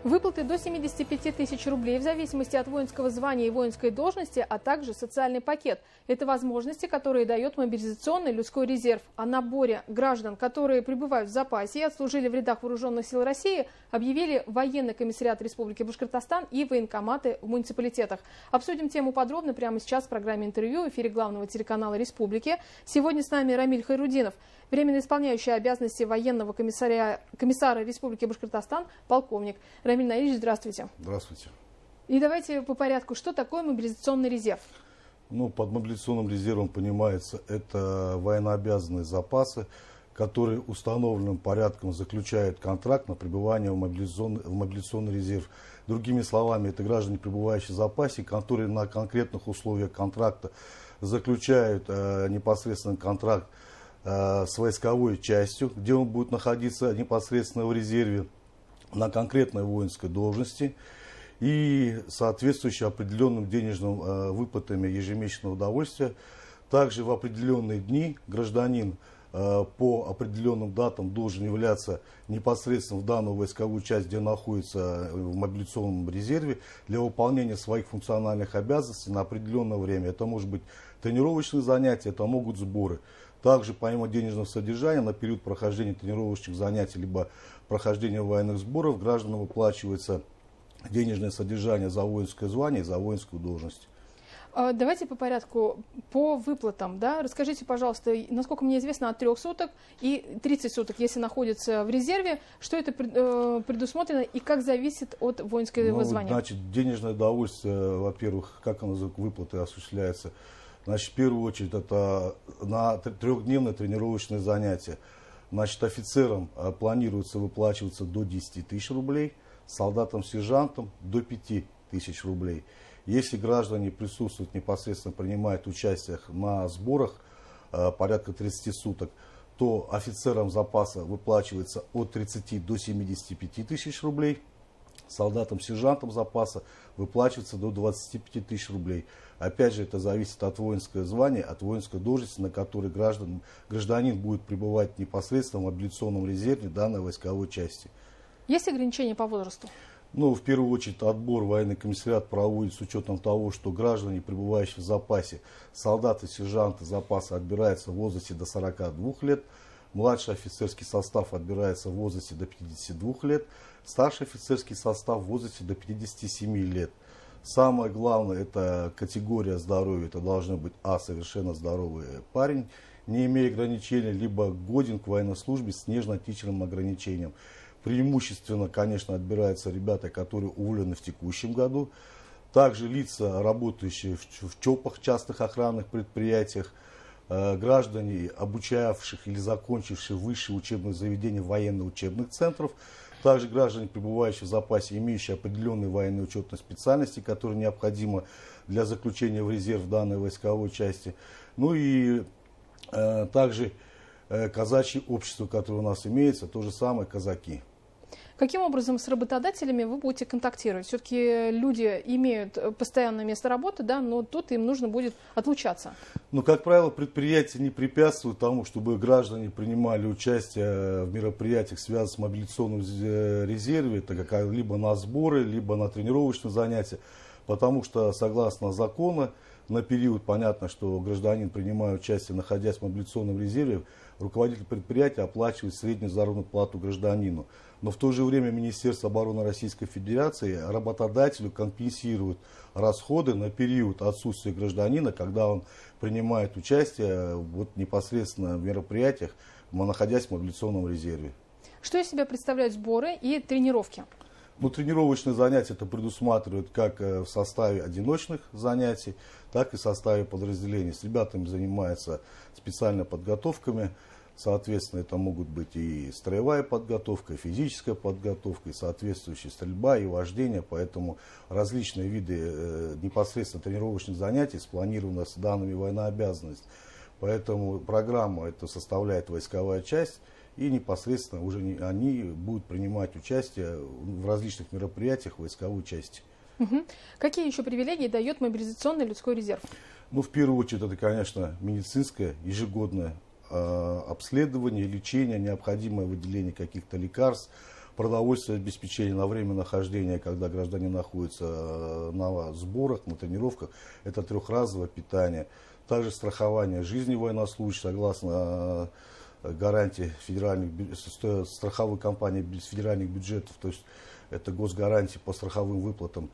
Выплаты до 75 тысяч рублей в зависимости от воинского звания и воинской должности, а также социальный пакет. Это возможности, которые дает мобилизационный людской резерв. О наборе граждан, которые пребывают в запасе и отслужили в рядах вооруженных сил России, объявили военный комиссариат Республики Башкортостан и военкоматы в муниципалитетах. Обсудим тему подробно прямо сейчас в программе «Интервью» в эфире главного телеканала Республики. Сегодня с нами Рамиль Хайрудинов, временно исполняющий обязанности военного комиссара Республики Башкортостан, полковник. Рамиль Наильевич, здравствуйте. Здравствуйте. И давайте по порядку. Что такое мобилизационный резерв? Под мобилизационным резервом понимается, это военнообязанные запасы, которые установленным порядком заключают контракт на пребывание в мобилизационный резерв. Другими словами, это граждане, пребывающие в запасе, которые на конкретных условиях контракта заключают непосредственно контракт с войсковой частью, где он будет находиться непосредственно в резерве на конкретной воинской должности и соответствующие определенным денежным выплатами ежемесячного удовольствия. Также в определенные дни гражданин по определенным датам должен являться непосредственно в данную войсковую часть, где находится в мобилизационном резерве, для выполнения своих функциональных обязанностей на определенное время. Это может быть тренировочные занятия, это могут сборы. Также помимо денежного содержания на период прохождения тренировочных занятий либо прохождения военных сборов гражданам выплачивается денежное содержание за воинское звание и за воинскую должность. Давайте по порядку, по выплатам. Да? Расскажите, пожалуйста, насколько мне известно, от 3 суток и 30 суток, если находится в резерве, что это предусмотрено и как зависит от воинского звания? Значит, денежное удовольствие, во-первых, как оно выплаты осуществляется. Значит, в первую очередь, это на трехдневное тренировочное занятие. Значит, офицерам планируется выплачиваться до 10 тысяч рублей, солдатам-сержантам до 5 тысяч рублей. Если граждане присутствуют, непосредственно принимают участие на сборах порядка 30 суток, то офицерам запаса выплачивается от 30 до 75 тысяч рублей. Солдатам-сержантам запаса выплачивается до 25 тысяч рублей. Опять же, это зависит от воинского звания, от воинской должности, на которой гражданин будет пребывать непосредственно в мобилизационном резерве данной войсковой части. Есть ограничения по возрасту? В первую очередь, отбор военный комиссариат проводит с учетом того, что граждане, пребывающие в запасе, солдаты, сержанты запаса отбираются в возрасте до 42 лет, младший офицерский состав отбирается в возрасте до 52 лет, старший офицерский состав в возрасте до 57 лет. Самое главное, это категория здоровья, это должны быть совершенно здоровый парень, не имея ограничений, либо годен к военной службе с нежно-тительным ограничением. Преимущественно, конечно, отбираются ребята, которые уволены в текущем году. Также лица, работающие в ЧОПах, частных охранных предприятиях, граждане, обучавших или закончившие высшие учебные заведения военно-учебных центров, также граждане, пребывающие в запасе, имеющие определенные военные учетные специальности, которые необходимы для заключения в резерв данной войсковой части. И также казачье общество, которое у нас имеется, то же самое казаки. Каким образом с работодателями вы будете контактировать? Все-таки люди имеют постоянное место работы, да, но тут им нужно будет отлучаться. Как правило, предприятия не препятствуют тому, чтобы граждане принимали участие в мероприятиях, связанных с мобилизационным резерве, это либо на сборы, либо на тренировочные занятия, потому что, согласно закону, на период, понятно, что гражданин, принимая участие, находясь в мобилизационном резерве, руководитель предприятия оплачивает среднюю заработную плату гражданину. Но в то же время Министерство обороны Российской Федерации работодателю компенсирует расходы на период отсутствия гражданина, когда он принимает участие непосредственно в мероприятиях, находясь в мобилизационном резерве. Что из себя представляют сборы и тренировки? Тренировочные занятия это предусматривают как в составе одиночных занятий, так и в составе подразделений. С ребятами занимаются специальными подготовками. Соответственно, это могут быть и строевая подготовка, и физическая подготовка, и соответствующая стрельба, и вождение. Поэтому различные виды непосредственно тренировочных занятий спланированы с данными военнообязанностей. Поэтому программа это составляет войсковая часть. И непосредственно уже они будут принимать участие в различных мероприятиях войсковой части. Какие еще привилегии дает мобилизационный людской резерв? В первую очередь, это, конечно, медицинское ежегодное обследование, лечение, необходимое выделение каких-то лекарств, продовольственное обеспечение на время нахождения, когда гражданин находится на сборах, на тренировках, это трехразовое питание. Также страхование жизни военнослужащих, согласно гарантии страховой компании федеральных бюджетов, то есть это госгарантии по страховым выплатам.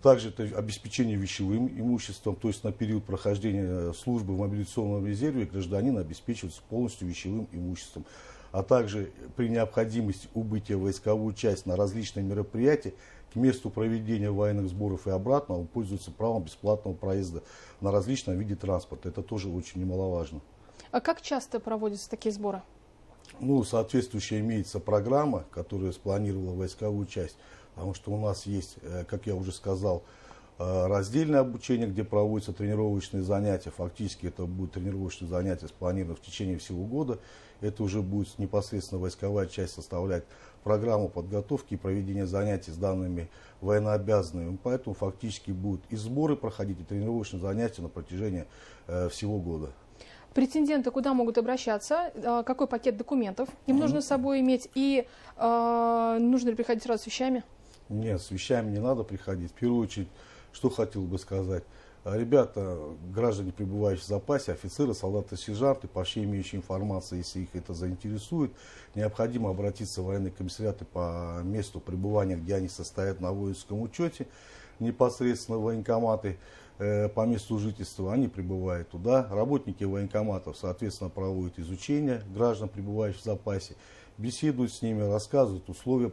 Также это обеспечение вещевым имуществом, то есть на период прохождения службы в мобилизационном резерве гражданин обеспечивается полностью вещевым имуществом. А также при необходимости убытия в войсковую часть на различные мероприятия к месту проведения военных сборов и обратно он пользуется правом бесплатного проезда на различном виде транспорта. Это тоже очень немаловажно. А как часто проводятся такие сборы? Ну, соответствующая имеется программа, которая спланировала войсковую часть, потому что у нас есть, как я уже сказал, раздельное обучение, где проводятся тренировочные занятия. Фактически это будут тренировочные занятия спланированы в течение всего года. Это уже будет непосредственно войсковая часть составлять программу подготовки и проведения занятий с данными военнообязанными. Поэтому фактически будут и сборы проходить, и тренировочные занятия на протяжении всего года. Претенденты куда могут обращаться? Какой пакет документов им нужно с собой иметь? И нужно ли приходить сразу с вещами? Нет, с вещами не надо приходить. В первую очередь, что хотел бы сказать. Ребята, граждане, пребывающие в запасе, офицеры, солдаты, сержанты, по всей имеющей информации, если их это заинтересует, необходимо обратиться в военные комиссариаты по месту пребывания, где они состоят на воинском учете, непосредственно военкоматы по месту жительства, они прибывают туда. Работники военкоматов, соответственно, проводят изучение граждан, пребывающих в запасе, беседуют с ними, рассказывают условия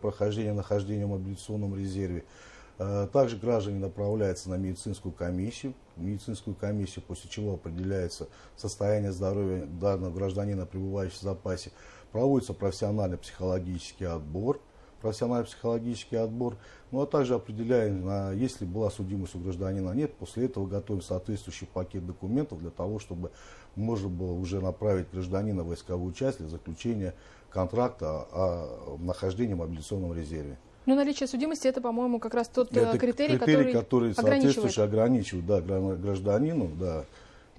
нахождения в мобилизационном резерве. Также граждане направляются на медицинскую комиссию, после чего определяется состояние здоровья данного гражданина, пребывающего в запасе. Проводится профессионально-психологический отбор. Ну а также определяем, если была судимость у гражданина, нет. После этого готовим соответствующий пакет документов для того, чтобы можно было уже направить гражданина в войсковую часть для заключения контракта о нахождении в мобилизационном резерве. Но наличие судимости — это, по-моему, как раз тот это критерий, который соответствующе ограничивает гражданину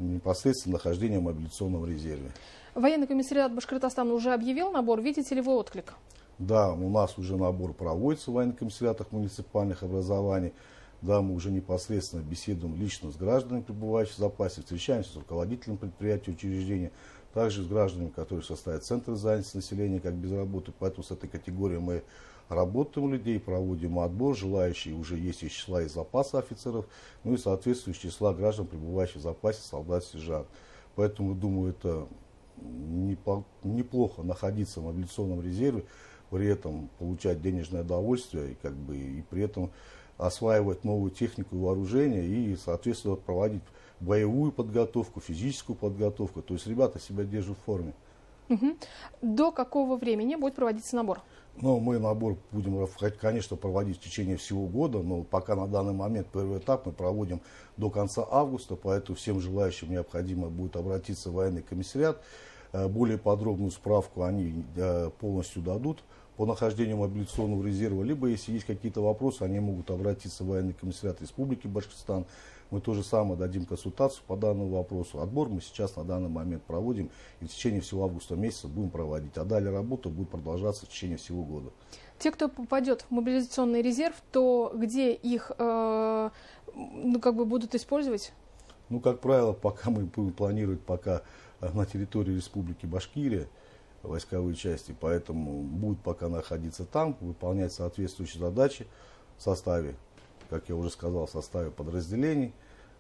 непосредственно нахождение в мобилизационном резерве. Военный комиссариат Башкортостана уже объявил набор. Видите ли вы отклик? Да, у нас уже набор проводится в военных комиссариатах муниципальных образований. Да, мы уже непосредственно беседуем лично с гражданами, пребывающими в запасе, встречаемся с руководителем предприятия, учреждения, также с гражданами, которые составят центры занятости населения как без работы. Поэтому с этой категорией мы работаем людей, проводим отбор. Желающие уже есть из числа из запаса офицеров, ну и соответствующее числа граждан, пребывающих в запасе, солдат, сержант. Поэтому, думаю, это неплохо находиться в мобилизационном резерве, при этом получать денежное удовольствие и при этом осваивать новую технику и вооружение и, соответственно, проводить боевую подготовку, физическую подготовку. То есть ребята себя держат в форме. Угу. До какого времени будет проводиться набор? Ну, мы набор будем, конечно, проводить в течение всего года, но пока на данный момент первый этап мы проводим до конца августа, поэтому всем желающим необходимо будет обратиться в военный комиссариат. Более подробную справку они полностью дадут по нахождению мобилизационного резерва, либо если есть какие-то вопросы, они могут обратиться в военный комиссариат Республики Башкортостан. Мы то же самое дадим консультацию по данному вопросу. Отбор мы сейчас на данный момент проводим и в течение всего августа месяца будем проводить. А далее работа будет продолжаться в течение всего года. Те, кто попадет в мобилизационный резерв, то где их будут использовать? Ну, как правило, пока мы будем планировать на территории Республики Башкирия войсковые части, поэтому будут пока находиться там, выполнять соответствующие задачи в составе, как я уже сказал, в составе подразделений.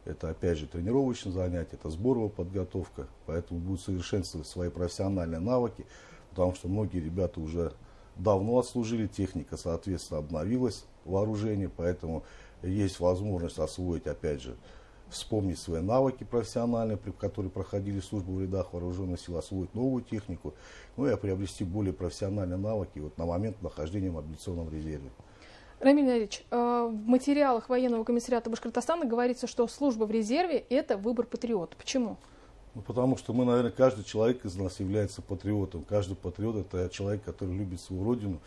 Это, опять же, тренировочные занятия, это сборовая подготовка, поэтому будут совершенствовать свои профессиональные навыки, потому что многие ребята уже давно отслужили, техника, соответственно, обновилась, вооружение, поэтому есть возможность освоить, опять же, вспомнить свои навыки профессиональные, которые проходили службу в рядах вооруженных сил, освоить новую технику, ну и приобрести более профессиональные навыки на момент нахождения в мобилизационном резерве. Рамиль Ильич, в материалах военного комиссариата Башкортостана говорится, что служба в резерве – это выбор патриота. Почему? Ну, потому что мы, наверное, каждый человек из нас является патриотом. Каждый патриот – это человек, который любит свою родину,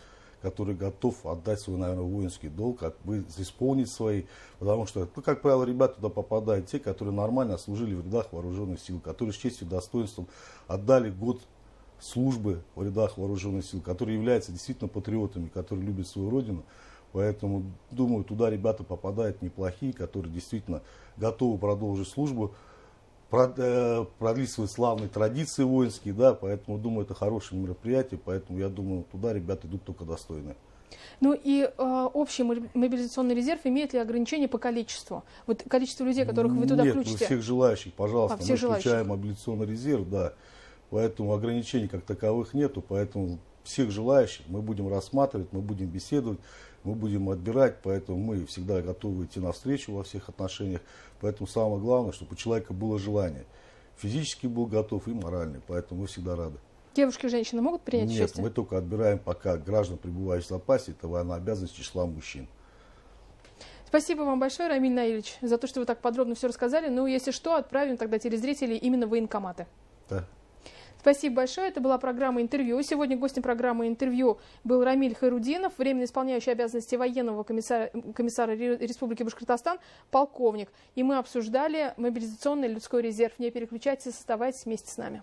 который готов отдать свой, наверное, воинский долг, исполнить свои. Потому что, как правило, ребята туда попадают те, которые нормально служили в рядах вооруженных сил, которые с честью и достоинством отдали год службы в рядах вооруженных сил, которые являются действительно патриотами, которые любят свою родину. Поэтому, думаю, туда ребята попадают неплохие, которые действительно готовы продолжить службу, продлить свои славные традиции воинские, да, поэтому, думаю, это хорошее мероприятие, поэтому, я думаю, туда ребята идут только достойные. Ну и общий мобилизационный резерв имеет ли ограничения по количеству? Вот количество людей, которых вы туда включите? Нет, всех желающих, пожалуйста, всех мы включаем желающих. мобилизационный резерв, да, поэтому ограничений как таковых нету, поэтому всех желающих мы будем рассматривать, мы будем беседовать, мы будем отбирать, поэтому мы всегда готовы идти навстречу во всех отношениях, поэтому самое главное, чтобы у человека было желание, физически был готов и моральный, поэтому мы всегда рады. Девушки и женщины могут принять Нет, участие? мы только отбираем пока граждан, пребывающих в запасе, это военнообязанность числа мужчин. Спасибо вам большое, Рамиль Наильевич, за то, что вы так подробно все рассказали. Ну, если что, отправим тогда телезрителей именно в военкоматы. Да. Спасибо большое. Это была программа «Интервью». Сегодня гостем программы «Интервью» был Рамиль Хайрудинов, временно исполняющий обязанности военного комиссара Республики Башкортостан, полковник. И мы обсуждали мобилизационный людской резерв. Не переключайтесь, оставайтесь вместе с нами.